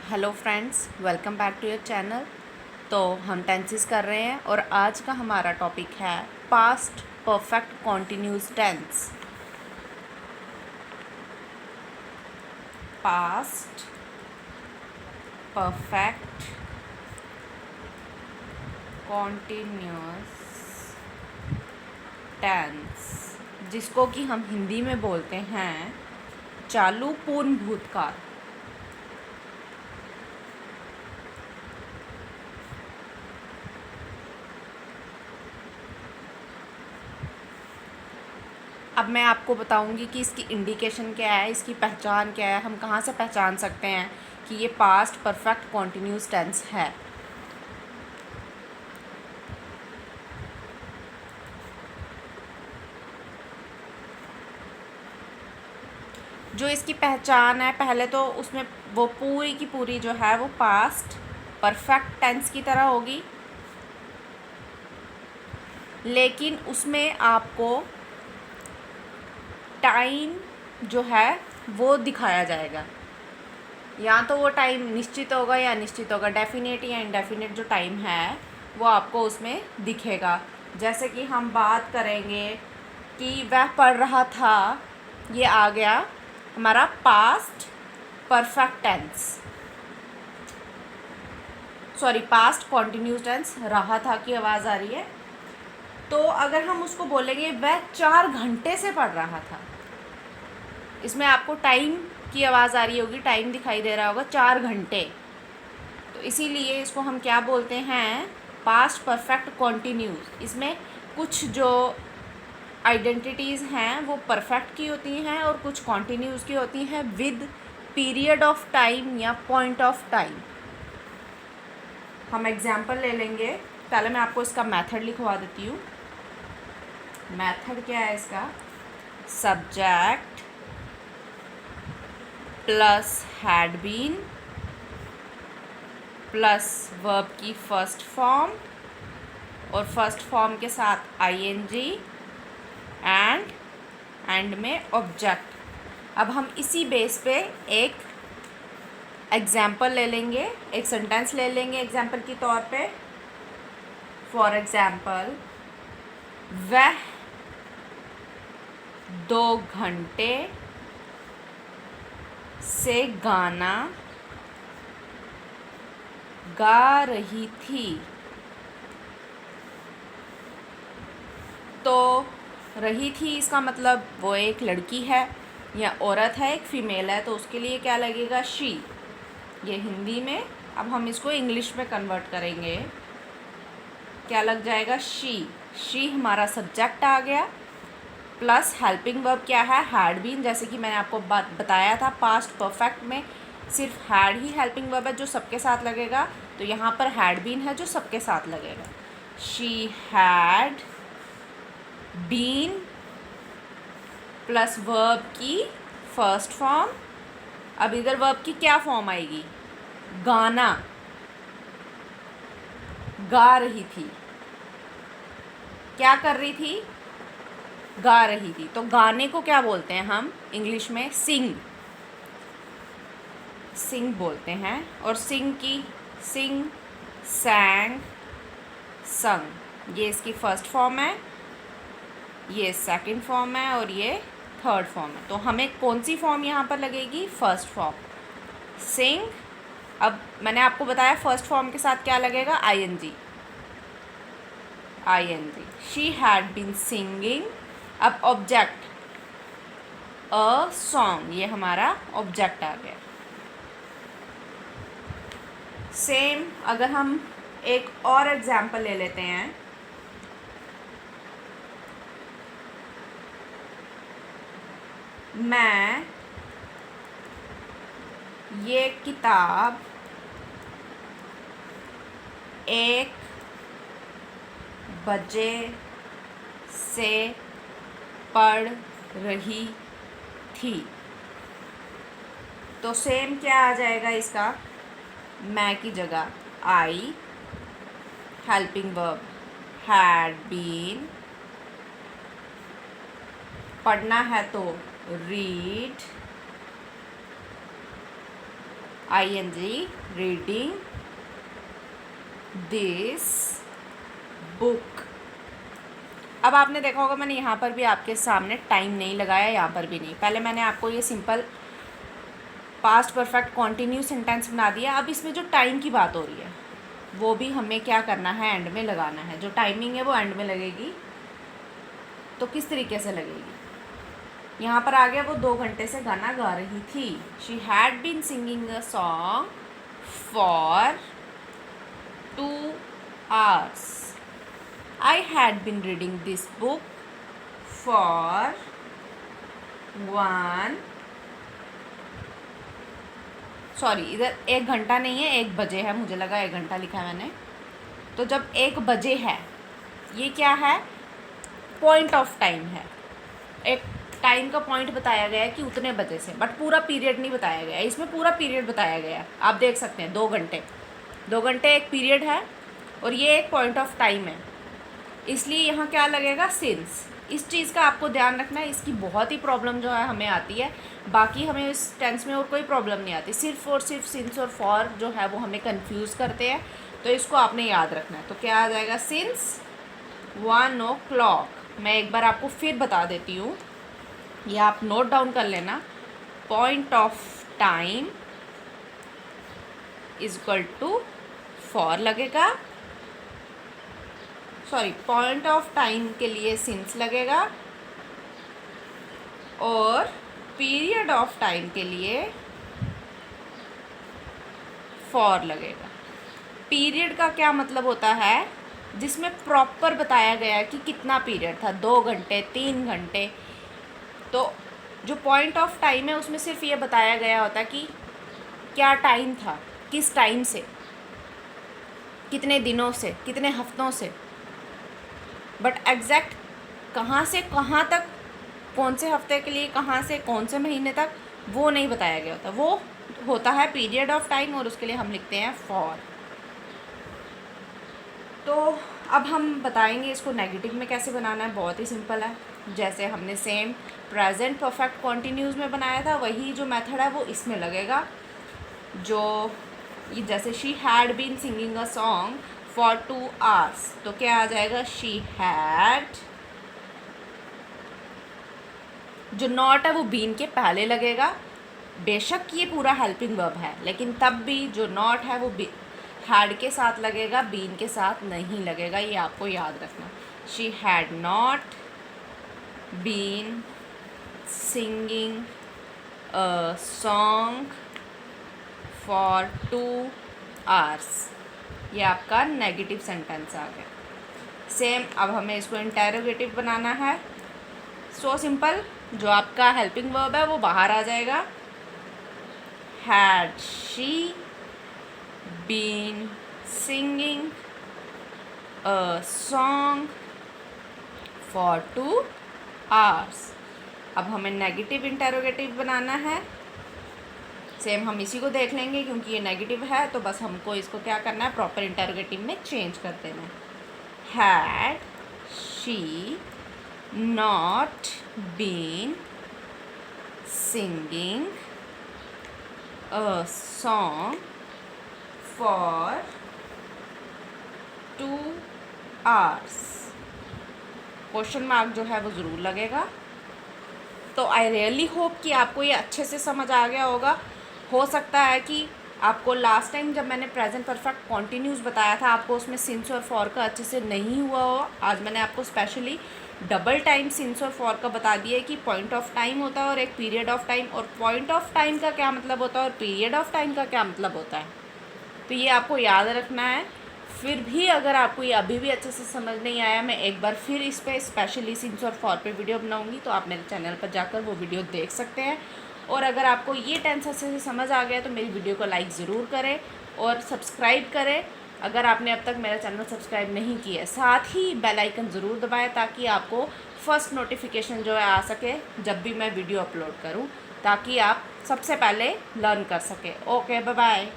Hello friends, welcome back to your channel. तो हम tenses कर रहे हैं और आज का हमारा टॉपिक है past perfect continuous tense. Past perfect continuous tense, जिसको कि हम हिंदी में बोलते हैं चालू पूर्ण भूतकाल। अब मैं आपको बताऊंगी कि इसकी इंडिकेशन क्या है, इसकी पहचान क्या है, हम कहाँ से पहचान सकते हैं कि ये पास्ट परफेक्ट कॉन्टिन्यूस टेंस है। जो इसकी पहचान है, पहले तो उसमें वो पूरी की पूरी जो है वो पास्ट परफेक्ट टेंस की तरह होगी, लेकिन उसमें आपको टाइम जो है वो दिखाया जाएगा। या तो वो टाइम निश्चित होगा या अनिश्चित होगा, डेफिनेट या इनडेफिनेट जो टाइम है वो आपको उसमें दिखेगा। जैसे कि हम बात करेंगे कि वह पढ़ रहा था, ये आ गया हमारा past perfect tense, sorry past continuous tense. रहा था की आवाज़ आ रही है, तो अगर हम उसको बोलेंगे वह 4 घंटे से पढ़ रहा था, इसमें आपको टाइम की आवाज़ आ रही होगी, टाइम दिखाई दे रहा होगा 4 घंटे। तो इसीलिए इसको हम क्या बोलते हैं, पास्ट परफेक्ट कॉन्टिन्यूस। इसमें कुछ जो आइडेंटिटीज़ हैं वो परफेक्ट की होती हैं और कुछ कॉन्टिन्यूस की होती हैं विद पीरियड ऑफ टाइम या पॉइंट ऑफ टाइम। हम एग्जाम्पल ले लेंगे। पहले मैं आपको इसका मेथड लिखवा देती हूँ। मेथड क्या है इसका, subject plus had been plus verb की फर्स्ट फॉर्म और फर्स्ट फॉर्म के साथ आईएनजी एंड में ऑब्जेक्ट। अब हम इसी बेस पे एक एग्जाम्पल ले लेंगे, एक सेंटेंस ले लेंगे एग्जाम्पल के तौर पे। फॉर एग्जाम्पल, वह 2 घंटे से गाना गा रही थी। तो रही थी इसका मतलब वो एक लड़की है या औरत है, एक फीमेल है, तो उसके लिए क्या लगेगा, शी। ये हिंदी में। अब हम इसको इंग्लिश में कन्वर्ट करेंगे, क्या लग जाएगा, शी। शी हमारा सब्जेक्ट आ गया, प्लस हेल्पिंग वर्ब क्या है, हैड बीन। जैसे कि मैंने आपको बताया था, पास्ट परफेक्ट में सिर्फ हैड ही हेल्पिंग वर्ब है जो सबके साथ लगेगा, तो यहाँ पर हैड बीन है जो सबके साथ लगेगा। She had been plus verb की फर्स्ट फॉर्म। अब इधर वर्ब की क्या फॉर्म आएगी, गाना, गा रही थी। क्या कर रही थी, गा रही थी। तो गाने को क्या बोलते हैं हम इंग्लिश में, सिंग। सिंग बोलते हैं। और सिंग की सिंग, सैंग, संग, ये इसकी फर्स्ट फॉर्म है, ये सेकंड फॉर्म है और ये थर्ड फॉर्म है। तो हमें कौन सी फॉर्म यहाँ पर लगेगी, फर्स्ट फॉर्म, सिंग। अब मैंने आपको बताया फर्स्ट फॉर्म के साथ क्या लगेगा, I N G. I N G, she had been singing. अब ऑब्जेक्ट, अ सॉन्ग, ये हमारा ऑब्जेक्ट आ गया। सेम अगर हम एक और एग्जाम्पल ले लेते हैं, मैं ये किताब 1 बजे से पढ़ रही थी। तो सेम क्या आ जाएगा इसका, मैं की जगह आई, हेल्पिंग वर्ब हैड बीन, पढ़ना है तो read, ING reading this book. अब आपने देखा होगा मैंने यहाँ पर भी आपके सामने टाइम नहीं लगाया, यहाँ पर भी नहीं। पहले मैंने आपको ये simple past perfect continuous sentence बना दिया। अब इसमें जो टाइम की बात हो रही है वो भी हमें क्या करना है, एंड में लगाना है। जो टाइमिंग है वो एंड में लगेगी। तो किस तरीके से लगेगी, यहाँ पर आ गया वो 2 घंटे से गाना गा रही थी। She had been singing a song for 2 hours. I had been reading this book for 1 sorry इधर 1 घंटा नहीं है, 1 बजे है, मुझे लगा 1 घंटा लिखा है मैंने। तो जब 1 बजे है, ये क्या है, पॉइंट ऑफ टाइम है। एक टाइम का पॉइंट बताया गया है कि उतने बजे से, बट पूरा पीरियड नहीं बताया गया है। इसमें पूरा पीरियड बताया गया है, आप देख सकते हैं 2 घंटे। 2 घंटे एक पीरियड है और ये एक पॉइंट ऑफ टाइम है, इसलिए यहाँ क्या लगेगा, सिंस। इस चीज़ का आपको ध्यान रखना है। इसकी बहुत ही प्रॉब्लम जो है हमें आती है, बाकी हमें इस टेंस में और कोई प्रॉब्लम नहीं आती। सिर्फ और सिर्फ सिंस और फॉर जो है वो हमें कंफ्यूज करते हैं, तो इसको आपने याद रखना है। तो क्या आ जाएगा, सिंस 1 o'clock। मैं एक बार आपको फिर बता देती हूँ, ये आप नोट डाउन कर लेना। Point of time is equal to for लगेगा, सॉरी पॉइंट ऑफ टाइम के लिए सिंस लगेगा और पीरियड ऑफ टाइम के लिए फॉर लगेगा। पीरियड का क्या मतलब होता है, जिसमें प्रॉपर बताया गया है कि कितना पीरियड था, 2 घंटे 3 घंटे। तो जो पॉइंट ऑफ टाइम है उसमें सिर्फ ये बताया गया होता है कि क्या टाइम था, किस टाइम से, कितने दिनों से, कितने हफ्तों से। बट एग्जैक्ट कहाँ से कहाँ तक, कौन से हफ्ते के लिए, कहाँ से कौन से महीने तक, वो नहीं बताया गया होता। वो होता है पीरियड ऑफ टाइम और उसके लिए हम लिखते हैं फॉर। तो अब हम बताएंगे इसको नेगेटिव में कैसे बनाना है। बहुत ही सिंपल है, जैसे हमने सेम प्रेजेंट परफेक्ट कॉन्टिन्यूस में बनाया था वही जो मेथड है वो इसमें लगेगा। जो ये जैसे she had been singing a song for 2 hours, तो क्या आ जाएगा, शी हैड, जो नॉट है वो बीन के पहले लगेगा। बेशक ये पूरा हेल्पिंग वर्ब है, लेकिन तब भी जो नॉट है वो हैड के साथ लगेगा, बीन के साथ नहीं लगेगा, ये आपको याद रखना। She had not been singing a song for 2 hours। ये आपका नेगेटिव सेंटेंस आ गया। सेम अब हमें इसको इंटेरोगेटिव बनाना है। सो सिंपल, जो आपका हेल्पिंग वर्ब है वो बाहर आ जाएगा। Had she been singing a song for 2 hours। अब हमें नेगेटिव इंटेरोगेटिव बनाना है। सेम हम इसी को देख लेंगे, क्योंकि ये नेगेटिव है तो बस हमको इसको क्या करना है, प्रॉपर इंटेरोगेटिव में चेंज कर देना है। Had she not been singing a song for 2 hours, question mark जो है वो ज़रूर लगेगा। तो आई रियली होप कि आपको ये अच्छे से समझ आ गया होगा। हो सकता है कि आपको लास्ट टाइम जब मैंने प्रेजेंट परफेक्ट कॉन्टिन्यूस बताया था आपको उसमें सिंस और फॉर का अच्छे से नहीं हुआ हो। आज मैंने आपको स्पेशली डबल टाइम सिंस और फॉर का बता दिया है कि पॉइंट ऑफ टाइम होता है और एक पीरियड ऑफ टाइम, और पॉइंट ऑफ टाइम का क्या मतलब होता है और पीरियड ऑफ टाइम का क्या मतलब होता है। तो ये आपको याद रखना है। फिर भी अगर आपको ये अभी भी अच्छे से समझ नहीं आया, मैं एक बार फिर इस पर स्पेशली सिंस और फॉर पे वीडियो बनाऊंगी, तो आप मेरे चैनल पर जाकर वो वीडियो देख सकते हैं। और अगर आपको ये टेंस अच्छे से समझ आ गया तो मेरी वीडियो को लाइक ज़रूर करें और सब्सक्राइब करें अगर आपने अब तक मेरा चैनल सब्सक्राइब नहीं किया है। साथ ही बेल आइकन ज़रूर दबाएं ताकि आपको फर्स्ट नोटिफिकेशन जो है आ सके जब भी मैं वीडियो अपलोड करूं, ताकि आप सबसे पहले लर्न कर सकें। Okay, bye bye.